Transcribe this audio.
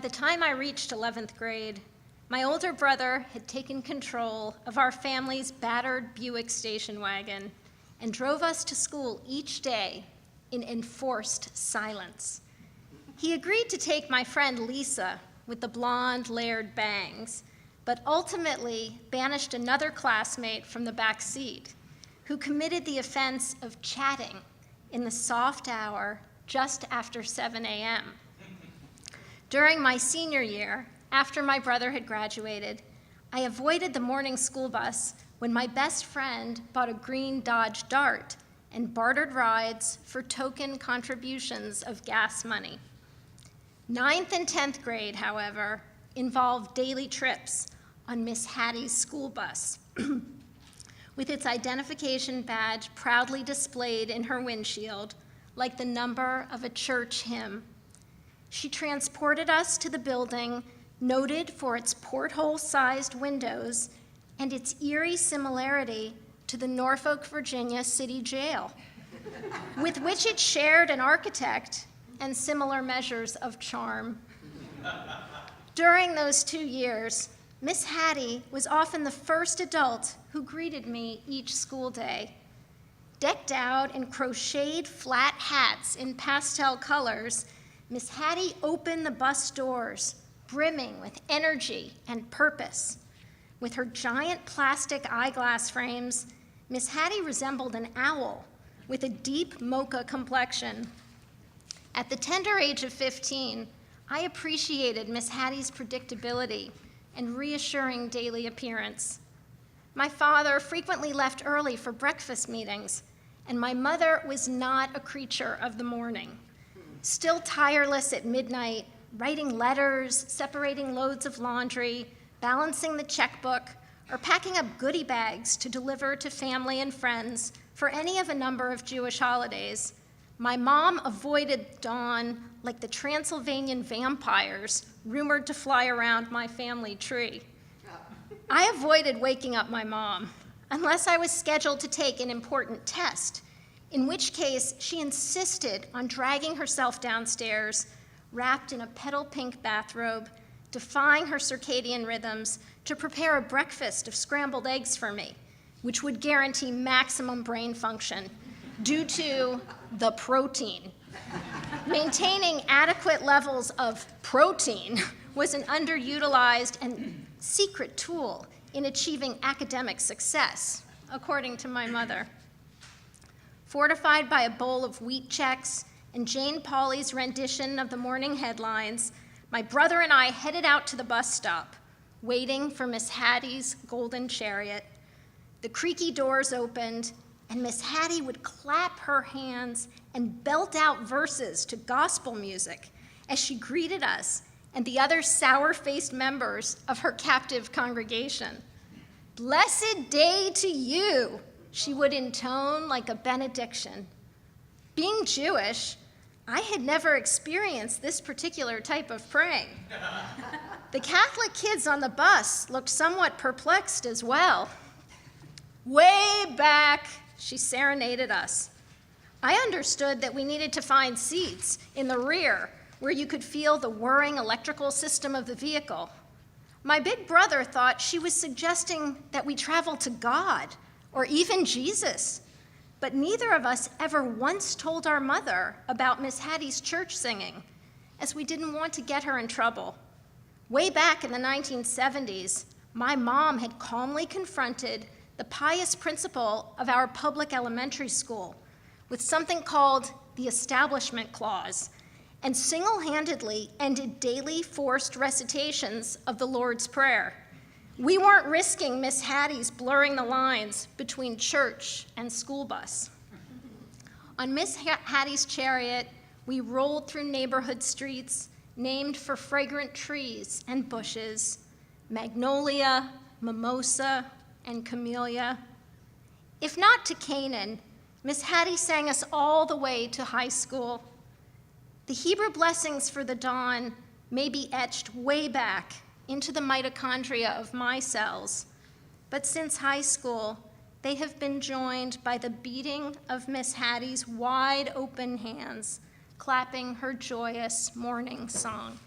the time I reached 11th grade, my older brother had taken control of our family's battered Buick station wagon and drove us to school each day in enforced silence. He agreed to take my friend Lisa with the blonde layered bangs, but ultimately banished another classmate from the back seat who committed the offense of chatting in the soft hour just after 7 a.m. During my senior year, after my brother had graduated, I avoided the morning school bus when my best friend bought a green Dodge Dart and bartered rides for token contributions of gas money. 9th and 10th grade, however, involved daily trips on Miss Hattie's school bus, with its identification badge proudly displayed in her windshield like the number of a church hymn. She transported us to the building noted for its porthole-sized windows and its eerie similarity to the Norfolk, Virginia City Jail, with which it shared an architect and similar measures of charm. During those 2 years, Miss Hattie was often the first adult who greeted me each school day. Decked out in crocheted flat hats in pastel colors, Miss Hattie opened the bus doors, brimming with energy and purpose. With her giant plastic eyeglass frames, Miss Hattie resembled an owl with a deep mocha complexion. At the tender age of 15, I appreciated Miss Hattie's predictability and reassuring daily appearance. My father frequently left early for breakfast meetings, and my mother was not a creature of the morning. Still tireless at midnight, writing letters, separating loads of laundry, balancing the checkbook, or packing up goodie bags to deliver to family and friends for any of a number of Jewish holidays, my mom avoided dawn like the Transylvanian vampires rumored to fly around my family tree. I avoided waking up my mom unless I was scheduled to take an important test, in which case she insisted on dragging herself downstairs, wrapped in a petal pink bathrobe, defying her circadian rhythms to prepare a breakfast of scrambled eggs for me, which would guarantee maximum brain function due to the protein. Maintaining adequate levels of protein was an underutilized and secret tool in achieving academic success, according to my mother. Fortified by a bowl of wheat checks and Jane Pauley's rendition of the morning headlines, my brother and I headed out to the bus stop, waiting for Miss Hattie's golden chariot. The creaky doors opened, and Miss Hattie would clap her hands and belt out verses to gospel music as she greeted us and the other sour-faced members of her captive congregation. "Blessed day to you," she would intone like a benediction. Being Jewish, I had never experienced this particular type of praying. The Catholic kids on the bus looked somewhat perplexed as well. "Way back," she serenaded us. I understood that we needed to find seats in the rear where you could feel the whirring electrical system of the vehicle. My big brother thought she was suggesting that we travel to God or even Jesus, but neither of us ever once told our mother about Miss Hattie's church singing, as we didn't want to get her in trouble. Way back in the 1970s, my mom had calmly confronted the pious principal of our public elementary school with something called the Establishment Clause, and single-handedly ended daily forced recitations of the Lord's Prayer. We weren't risking Miss Hattie's blurring the lines between church and school bus. On Miss Hattie's chariot, we rolled through neighborhood streets named for fragrant trees and bushes, magnolia, mimosa, and camellia. If not to Canaan, Miss Hattie sang us all the way to high school. The Hebrew blessings for the dawn may be etched way back into the mitochondria of my cells, but since high school, they have been joined by the beating of Miss Hattie's wide open hands, clapping her joyous morning song.